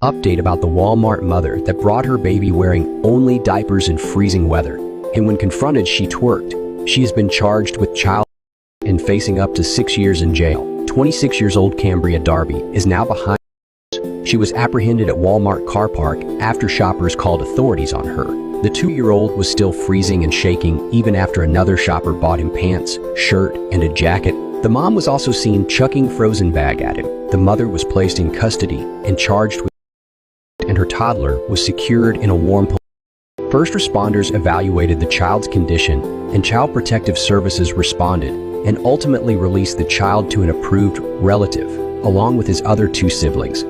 Update about the Walmart mother that brought her baby wearing only diapers in freezing weather, and when confronted she twerked. She has been charged with child and facing up to 6 years in jail. 26 years old Cambria Darby is now behind. She was apprehended at Walmart car park after shoppers called authorities on her. The 2-year-old was still freezing and shaking even after another shopper bought him pants, shirt, and a jacket. The mom was also seen chucking frozen bag at him. The mother was placed in custody and charged with, and her toddler was secured in a warm place. First responders evaluated the child's condition, and Child Protective Services responded and ultimately released the child to an approved relative, along with his other 2 siblings.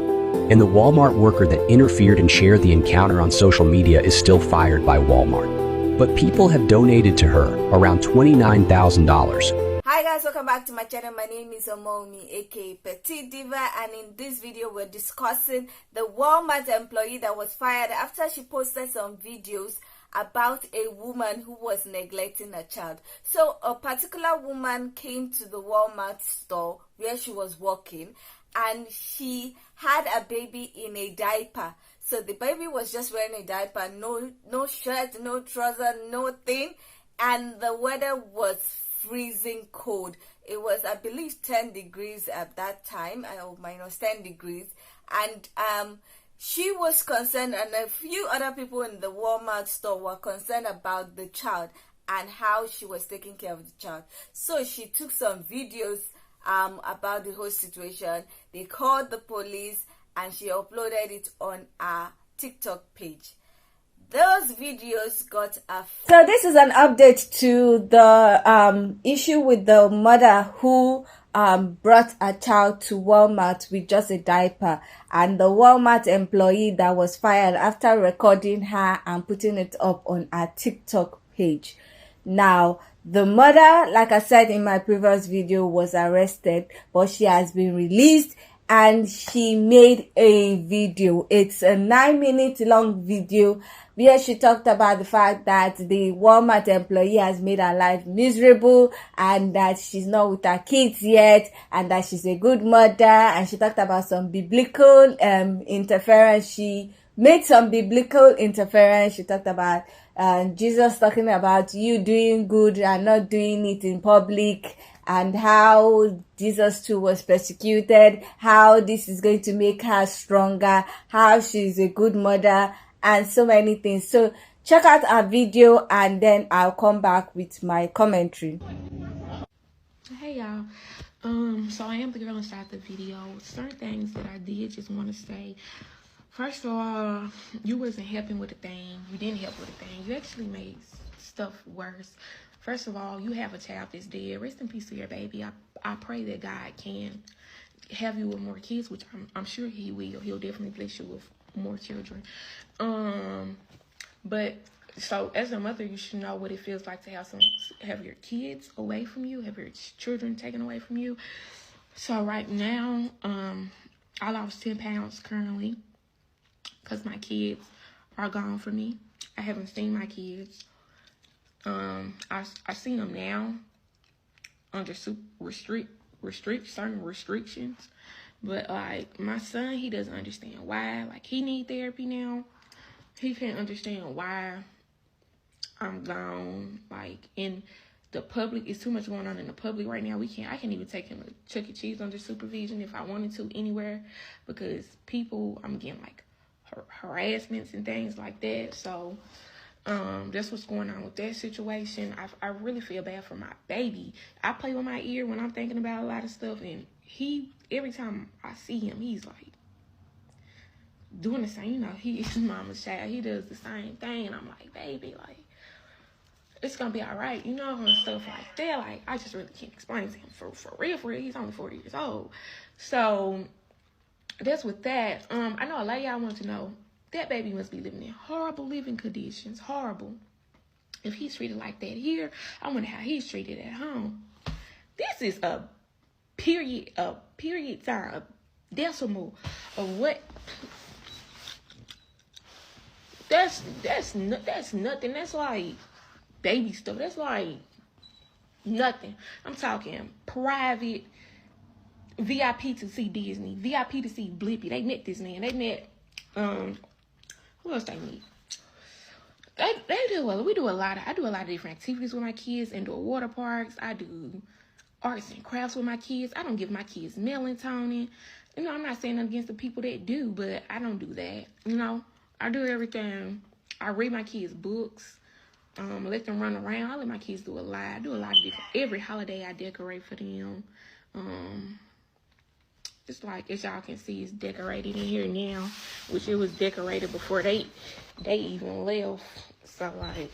And the Walmart worker that interfered and shared the encounter on social media is still fired by Walmart. But people have donated to her around $29,000. Hi guys, welcome back to my channel. My name is Omomi, aka Petite Diva, and in this video we're discussing the Walmart employee that was fired after she posted some videos about a woman who was neglecting a child. So a particular woman came to the Walmart store where she was working, and she had a baby in a diaper. So the baby was just wearing a diaper, no shirt, no trouser, no thing, and the weather was freezing cold. It was, I believe, 10 degrees at that time, or minus 10 degrees, and she was concerned, and a few other people in the Walmart store were concerned about the child and how she was taking care of the child. So she took some videos about the whole situation. They called the police and she uploaded it on her TikTok page. Those videos got a... So this is an update to the issue with the mother who brought a child to Walmart with just a diaper, and the Walmart employee that was fired after recording her and putting it up on her TikTok page. Now, the mother, like I said in my previous video, was arrested, but she has been released. And she made a video. It's a 9-minute long video where she talked about the fact that the Walmart employee has made her life miserable, and that she's not with her kids yet, and that she's a good mother. And she talked about some biblical interference. She made some biblical interference. She talked about Jesus talking about you doing good and not doing it in public, and how Jesus too was persecuted, how this is going to make her stronger, how she's a good mother, and so many things. So check out our video and then I'll come back with my commentary. Hey y'all. So I am the girl inside the video. Certain things that I did just want to say. First of all, you wasn't helping with a thing. You didn't help with a thing. You actually made stuff worse. First of all, you have a child that's dead. Rest in peace to your baby. I pray that God can have you with more kids, which I'm sure he will. He'll definitely bless you with more children. But so as a mother, you should know what it feels like to have your kids away from you, have your children taken away from you. So right now, I lost 10 pounds currently because my kids are gone from me. I haven't seen my kids. I see them now under certain restrictions, but like my son, he doesn't understand why. Like, he need therapy now. He can't understand why I'm gone. Like, in the public, it's too much going on in the public right now. I can't even take him to Chuck E. Cheese under supervision if I wanted to anywhere, because I'm getting like harassments and things like that. So that's what's going on with that situation. I really feel bad for my baby. I play with my ear when I'm thinking about a lot of stuff, and every time I see him, he's like doing the same. You know, he's mama's child. He does the same thing, and I'm like, baby, like, it's gonna be all right, you know, and stuff like that. Like, I just really can't explain to him for real. He's only 40 years old. So that's with that. I know a lot of y'all want to know, that baby must be living in horrible living conditions. Horrible. If he's treated like that here, I wonder how he's treated at home. This is a period sign, a decimal of what. That's nothing. That's like baby stuff. That's like nothing. I'm talking private, VIP to see Disney, VIP to see Blippi. They met this man. They met Who else they need? They do well. We do a lot. I do a lot of different activities with my kids. Indoor water parks. I do arts and crafts with my kids. I don't give my kids melatonin. You know, I'm not saying against the people that do, but I don't do that. You know, I do everything. I read my kids books. Let them run around. I let my kids do a lot. I do a lot of different. Every holiday I decorate for them. It's like, as y'all can see, it's decorated in here now, which it was decorated before they even left. So like,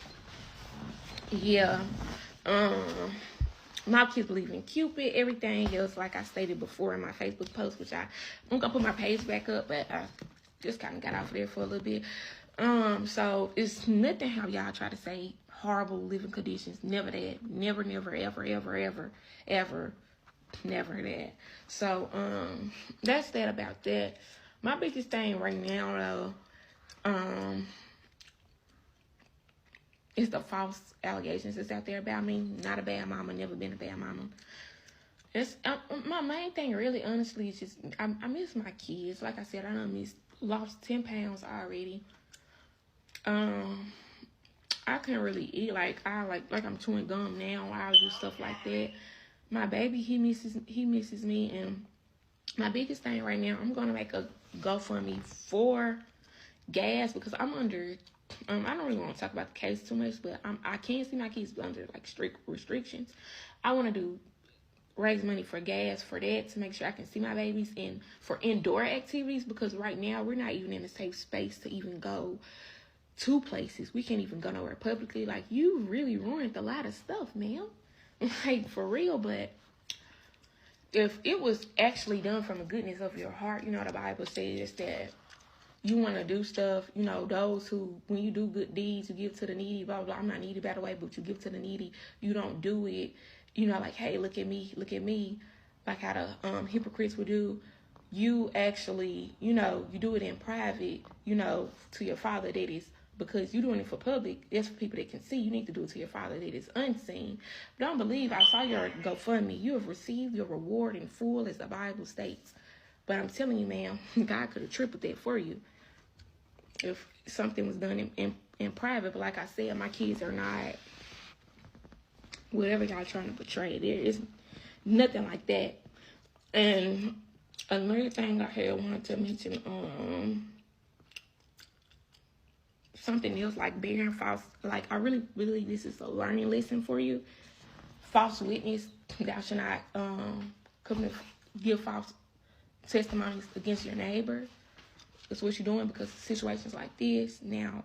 yeah. My kids believe in Cupid. Everything else, like I stated before in my Facebook post, which I'm gonna put my page back up, but I just kind of got off of there for a little bit. So it's nothing how y'all try to say horrible living conditions. Never that. Never, ever. Never that. So, that's that about that. My biggest thing right now, though, is the false allegations that's out there about me. Not a bad mama, never been a bad mama. It's my main thing, really, honestly, is just I miss my kids. Like I said, lost 10 pounds already. I can't really eat like I'm chewing gum now. I'll do stuff like that. My baby, he misses me, and my biggest thing right now, I'm gonna make a GoFundMe for gas because I'm under. I don't really want to talk about the case too much, but I can't see my kids under like strict restrictions. I want to raise money for gas for that to make sure I can see my babies, and for indoor activities because right now we're not even in a safe space to even go to places. We can't even go nowhere publicly. Like, you really ruined a lot of stuff, ma'am. Like, for real. But if it was actually done from the goodness of your heart, you know, the Bible says that you want to do stuff, you know, those who, when you do good deeds, you give to the needy, blah, blah, blah. I'm not needy, by the way, but you give to the needy. You don't do it, you know, like, hey, look at me, like how the hypocrites would do. You actually, you know, you do it in private, you know, to your Father that is, because you're doing it for public. That's for people that can see. You need to do it to your Father that is unseen. But don't believe I saw your GoFundMe. You have received your reward in full, as the Bible states. But I'm telling you, ma'am, God could have tripled that for you if something was done in private. But like I said, my kids are not whatever y'all trying to portray. There is nothing like that. And another thing I had wanted to mention, something else, like bearing false, like I really believe this is a learning lesson for you. False witness, thou shalt not come to give false testimonies against your neighbor. That's what you're doing, because situations like this, now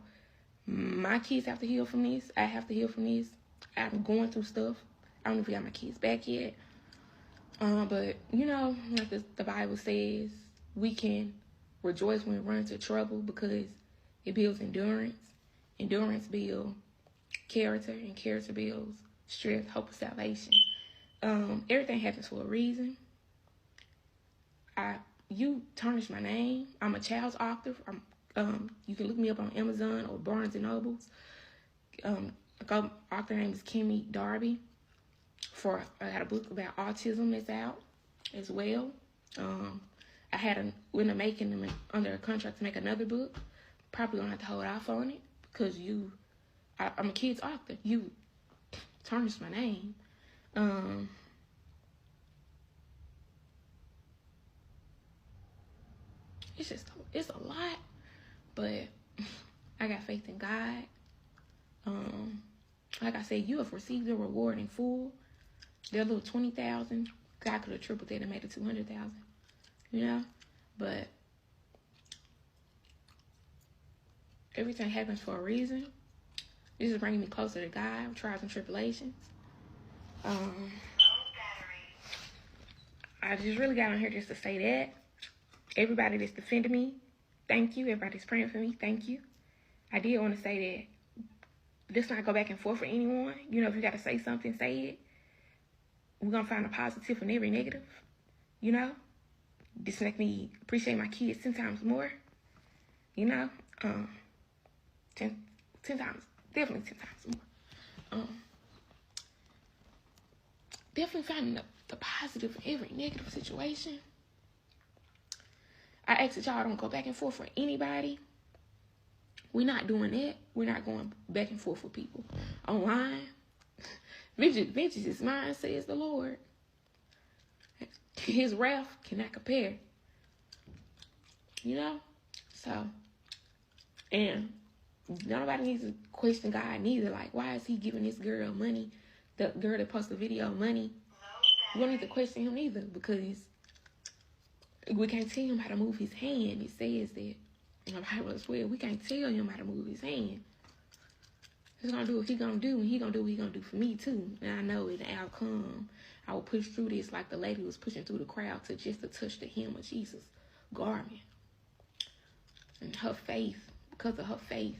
my kids have to heal from this. I have to heal from this. I'm going through stuff. I don't know if I got my kids back yet. But, you know, like the Bible says, we can rejoice when we run into trouble because it builds endurance. Endurance builds character, and character builds strength, hope, and salvation. Everything happens for a reason. You tarnish my name. I'm a child's author. You can look me up on Amazon or Barnes and Nobles. Author name is Kimmy Darby. I got a book about autism that's out as well. I had under a contract to make another book. Probably gonna have to hold off on it because I'm a kid's author. You tarnished my name. It's a lot, but I got faith in God. Like I said, you have received your reward in full. Their little 20,000, God could have tripled that and made it 200,000. You know, but everything happens for a reason. This is bringing me closer to God, trials and tribulations. I just really got on here just to say that. Everybody that's defending me, thank you. Everybody that's praying for me, thank you. I did want to say that let's not go back and forth for anyone. You know, if you got to say something, say it. We're going to find a positive in every negative. You know, this make me appreciate my kids 10 times more. You know, 10 times, definitely 10 times more. Definitely finding the positive in every negative situation. I ask that y'all don't go back and forth for anybody. We're not doing that. We're not going back and forth with people online. Vengeance is mine, says the Lord. His wrath cannot compare. You know? So, and nobody needs to question God neither. Like, why is he giving this girl money? The girl that posted the video money. We don't need to question him either, because we can't tell him how to move his hand. It says that in the Bible as well. We can't tell him how to move his hand. He's gonna do what he gonna do, and he gonna do what he gonna do for me too. And I know the outcome. I will push through this like the lady was pushing through the crowd to touch the hem of Jesus' garment. And her faith, because of her faith,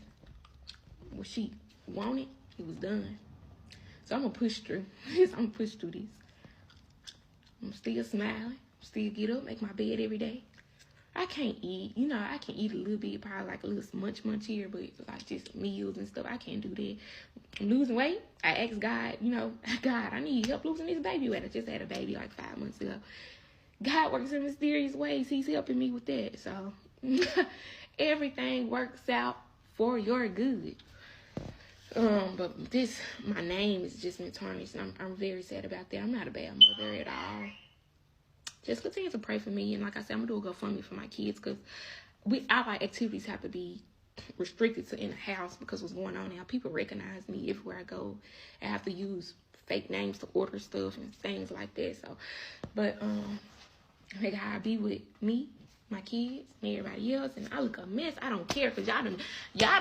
when she wanted, it was done. So I'm gonna push through. I'm gonna push through this. I'm still smiling. Still get up, make my bed every day. I can't eat, I can eat a little bit, probably like a little munch here, but like just meals and stuff, I can't do that. I'm losing weight. I asked God, God, I need help losing this baby weight. I just had a baby like 5 months ago. God works in mysterious ways. He's helping me with that. So everything works out for your good. But my name has just been tarnished, and I'm very sad about that. I'm not a bad mother at all. Just continue to pray for me. And like I said, I'm going to do a GoFundMe for my kids, because our activities have to be restricted to in the house because what's going on now. People recognize me everywhere I go. I have to use fake names to order stuff and things like that. So, but may God be with me, my kids, and everybody else. And I look a mess. I don't care, because y'all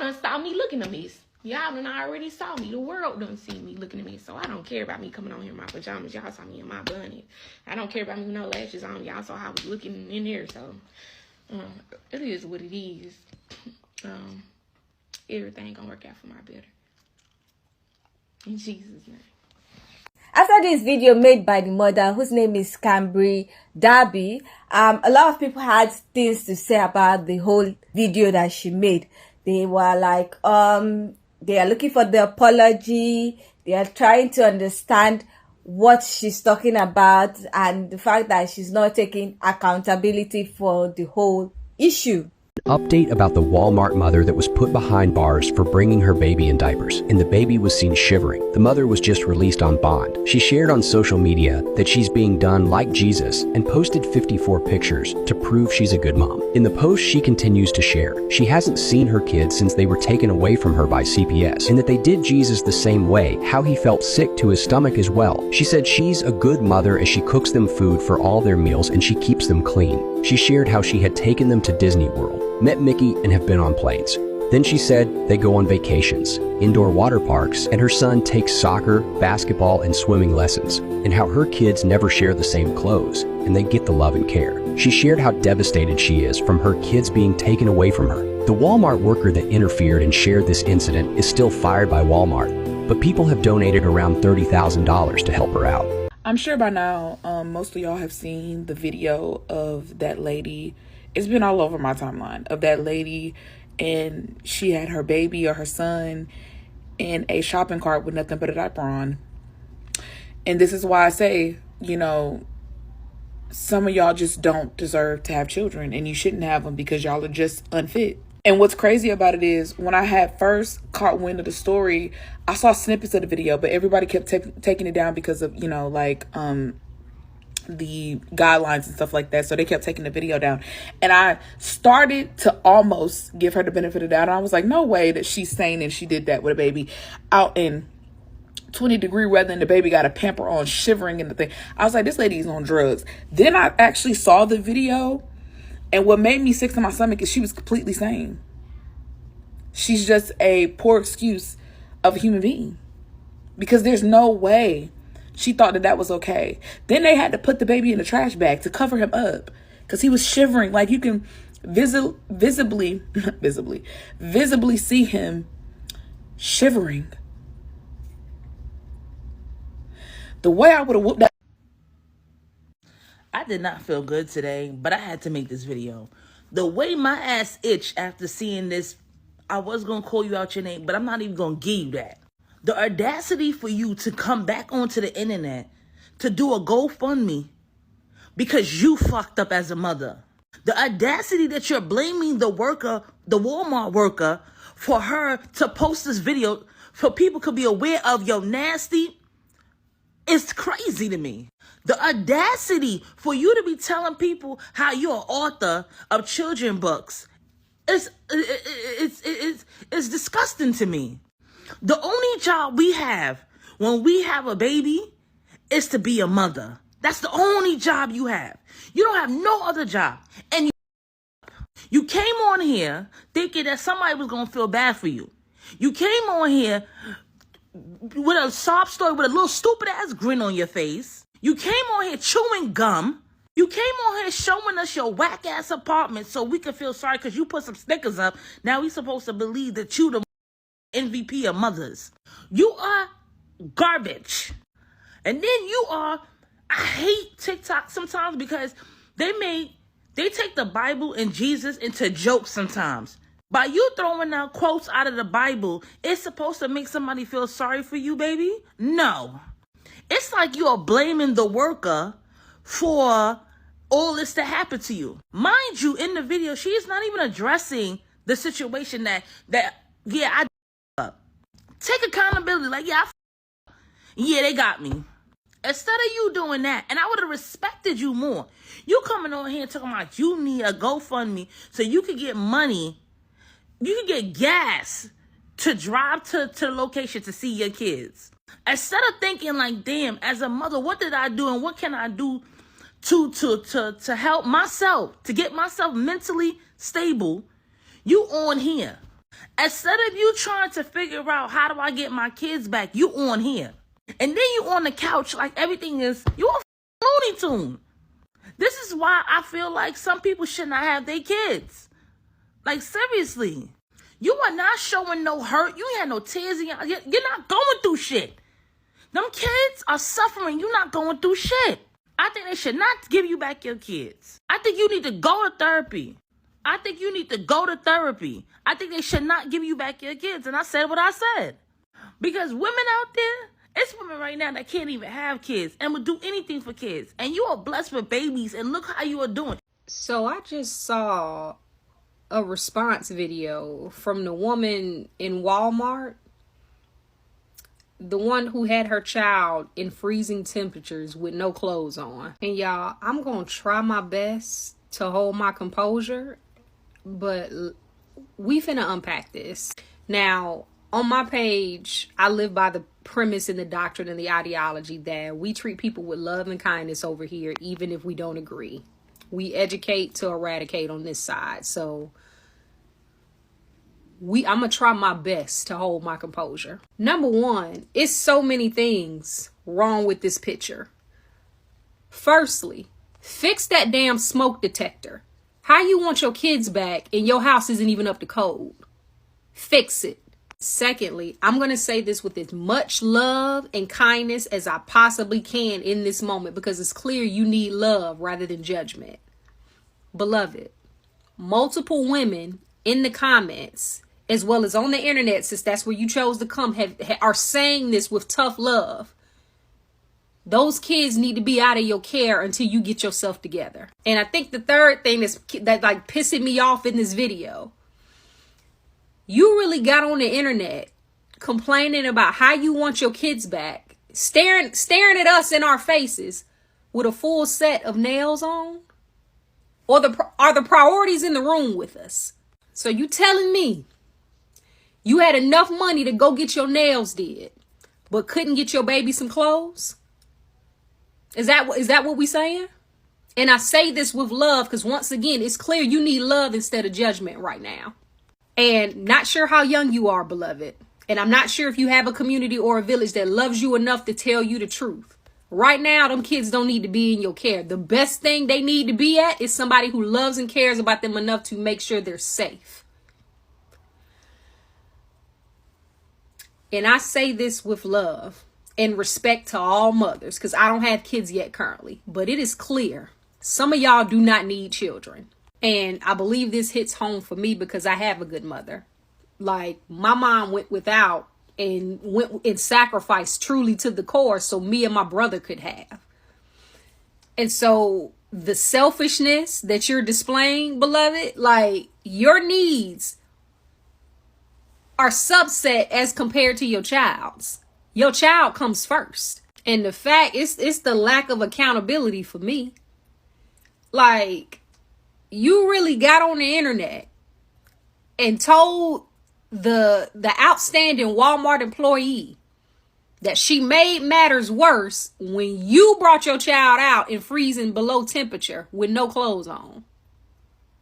done saw me looking a mess. Y'all done already saw me. The world done see me looking at me. So I don't care about me coming on here in my pajamas. Y'all saw me in my bunny. I don't care about me with no lashes on. Y'all saw how I was looking in there. So it is what it is. Everything gonna work out for my better. In Jesus' name. After this video made by the mother, whose name is Cambry Darby, a lot of people had things to say about the whole video that she made. They were like, they are looking for the apology. They are trying to understand what she's talking about and the fact that she's not taking accountability for the whole issue. Update about the Walmart mother that was put behind bars for bringing her baby in diapers, and the baby was seen shivering. The mother was just released on bond. She shared on social media that she's being done like Jesus and posted 54 pictures to prove she's a good mom. In the post, she continues to share she hasn't seen her kids since they were taken away from her by CPS, and that they did Jesus the same way, how he felt sick to his stomach as well. She said she's a good mother as she cooks them food for all their meals and she keeps them clean. She shared how she had taken them to Disney World, met Mickey, and have been on planes. Then she said they go on vacations, indoor water parks, and her son takes soccer, basketball, and swimming lessons, and how her kids never share the same clothes, and they get the love and care. She shared how devastated she is from her kids being taken away from her. The Walmart worker that interfered and shared this incident is still fired by Walmart, but people have donated around $30,000 to help her out. I'm sure by now, most of y'all have seen the video of that lady. It's been all over my timeline of that lady, and she had her baby or her son in a shopping cart with nothing but a diaper on. And this is why I say, some of y'all just don't deserve to have children, and you shouldn't have them because y'all are just unfit. And what's crazy about it is when I had first caught wind of the story, I saw snippets of the video, but everybody kept taking it down because of, the guidelines and stuff like that. So they kept taking the video down. And I started to almost give her the benefit of the doubt. And I was like, no way that she's saying and she did that with a baby out in 20-degree weather and the baby got a pamper on, shivering in the thing. I was like, this lady's on drugs. Then I actually saw the video. And what made me sick to my stomach is she was completely sane. She's just a poor excuse of a human being. Because there's no way she thought that was okay. Then they had to put the baby in a trash bag to cover him up. Because he was shivering. Like you can visibly see him shivering. The way I would have whooped that. I did not feel good today, but I had to make this video. The way my ass itched after seeing this, I was going to call you out your name, but I'm not even going to give you that. The audacity for you to come back onto the internet to do a GoFundMe because you fucked up as a mother. The audacity that you're blaming the worker, the Walmart worker, for her to post this video so people could be aware of your nasty is crazy to me. The audacity for you to be telling people how you're an author of children books is it's disgusting to me. The only job we have when we have a baby is to be a mother. That's the only job you have. You don't have no other job. And you came on here thinking that somebody was going to feel bad for you. You came on here with a sob story with a little stupid ass grin on your face. You came on here chewing gum. You came on here showing us your whack ass apartment so we could feel sorry because you put some stickers up. Now we supposed to believe that you the MVP of mothers. You are garbage. And then you are, I hate TikTok sometimes because they take the Bible and Jesus into jokes sometimes. By you throwing out quotes out of the Bible, it's supposed to make somebody feel sorry for you, baby? No. It's like you're blaming the worker for all this to happen to you. Mind you, in the video, she's not even addressing the situation that I up. Take accountability. Like, yeah, they got me. Instead of you doing that, and I would have respected you more. You coming on here talking about you need a GoFundMe so you can get money. You can get gas to drive to the location to see your kids. Instead of thinking like, damn, as a mother, what did I do and what can I do to help myself, to get myself mentally stable, you on here. Instead of you trying to figure out how do I get my kids back, you on here. And then you on the couch like everything is, you a Looney Tune. This is why I feel like some people should not have their kids. Like, seriously. You are not showing no hurt. You ain't had no tears in your, you're not going through shit. Them kids are suffering. You're not going through shit. I think they should not give you back your kids. I think you need to go to therapy. I think they should not give you back your kids. And I said what I said. Because women out there, it's women right now that can't even have kids and would do anything for kids. And you are blessed with babies and look how you are doing. So I just saw a response video from the woman in Walmart. The one who had her child in freezing temperatures with no clothes on. And y'all, I'm going to try my best to hold my composure, but we finna unpack this. Now, on my page, I live by the premise and the doctrine and the ideology that we treat people with love and kindness over here, even if we don't agree. We educate to eradicate on this side. So I'm going to try my best to hold my composure. Number one, it's so many things wrong with this picture. Firstly, fix that damn smoke detector. How you want your kids back and your house isn't even up to code? Fix it. Secondly, I'm going to say this with as much love and kindness as I possibly can in this moment because it's clear you need love rather than judgment. Beloved, multiple women in the comments, as well as on the internet, since that's where you chose to come, are saying this with tough love. Those kids need to be out of your care until you get yourself together. And I think the third thing that like pissing me off in this video, you really got on the internet complaining about how you want your kids back, staring at us in our faces with a full set of nails on? Or are the priorities in the room with us? So you telling me you had enough money to go get your nails did, but couldn't get your baby some clothes? Is that what we saying? And I say this with love because once again, it's clear you need love instead of judgment right now. And not sure how young you are, beloved. And I'm not sure if you have a community or a village that loves you enough to tell you the truth. Right now, them kids don't need to be in your care. The best thing they need to be at is somebody who loves and cares about them enough to make sure they're safe. And I say this with love and respect to all mothers because I don't have kids yet currently. But it is clear some of y'all do not need children. And I believe this hits home for me because I have a good mother. Like, my mom went without and went and sacrificed truly to the core so me and my brother could have. And so the selfishness that you're displaying, beloved, like your needs are subset as compared to your child's. Your child comes first. And the fact it's the lack of accountability for me. Like, you really got on the internet and told the outstanding Walmart employee that she made matters worse when you brought your child out in freezing below temperature with no clothes on.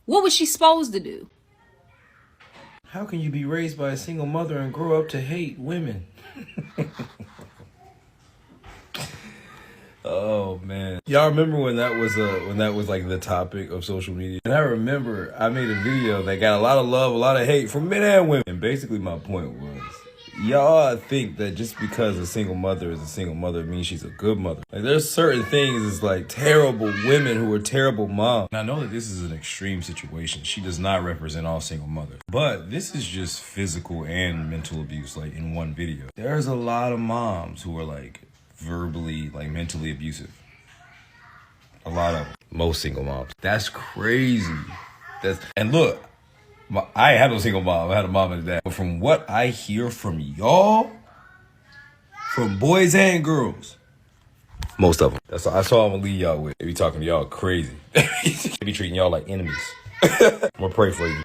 What was she supposed to do? How can you be raised by a single mother and grow up to hate women? Oh man, y'all remember when that was like the topic of social media? And I remember I made a video that got a lot of love, a lot of hate from men and women. And basically my point was, y'all think that just because a single mother is a single mother means she's a good mother. Like, there's certain things as like terrible women who are terrible moms. And I know that this is an extreme situation. She does not represent all single mothers. But this is just physical and mental abuse, like in one video. There's a lot of moms who are like verbally, like mentally abusive. A lot of them. Most single moms. That's crazy. And look, I ain't had no single mom. I had a mom and a dad. But from what I hear from y'all, from boys and girls, most of them. That's all I'm gonna leave y'all with. They be talking to y'all crazy. They be treating y'all like enemies. I'm gonna pray for you.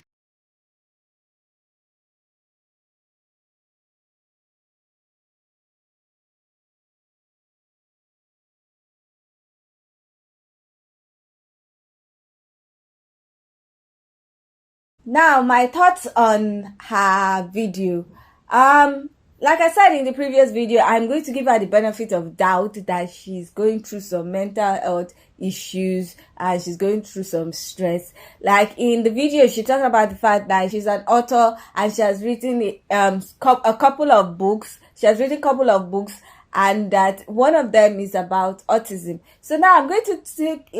Now, my thoughts on her video. Like I said in the previous video, I'm going to give her the benefit of doubt that she's going through some mental health issues and she's going through some stress. Like in the video, she talked about the fact that she's an author and she has written a couple of books. She has written a couple of books, and that one of them is about autism. So now I'm going to take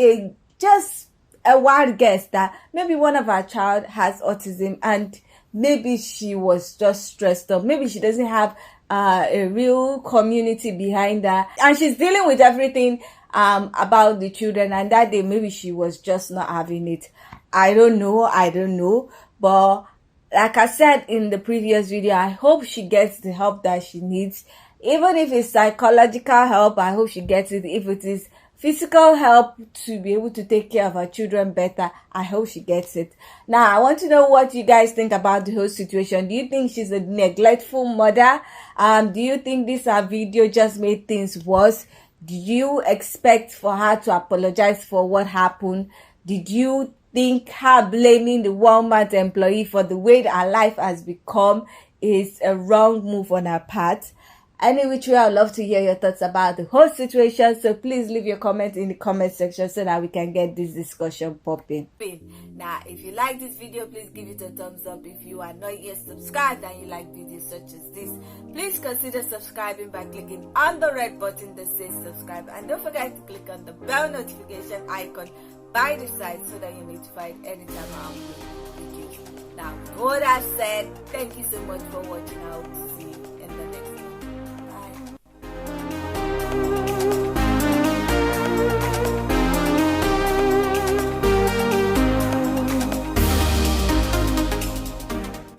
a wild guess that maybe one of our child has autism and maybe she was just stressed up. Maybe she doesn't have a real community behind her and she's dealing with everything about the children, and that day maybe she was just not having it. I don't know. But like I said in the previous video, I hope she gets the help that she needs. Even if it's psychological help, I hope she gets it. If it is physical help to be able to take care of her children better, I hope she gets it. Now, I want to know what you guys think about the whole situation. Do you think she's a neglectful mother? Do you think this video just made things worse? Do you expect for her to apologize for what happened? Did you think her blaming the Walmart employee for the way that her life has become is a wrong move on her part? Anyway, I'd love to hear your thoughts about the whole situation. So please leave your comments in the comment section so that we can get this discussion popping. Now, if you like this video, please give it a thumbs up. If you are not yet subscribed and you like videos such as this, please consider subscribing by clicking on the red button that says subscribe. And don't forget to click on the bell notification icon by the side so that you're notified anytime I upload videos. Now, with all that said, thank you so much for watching. I hope to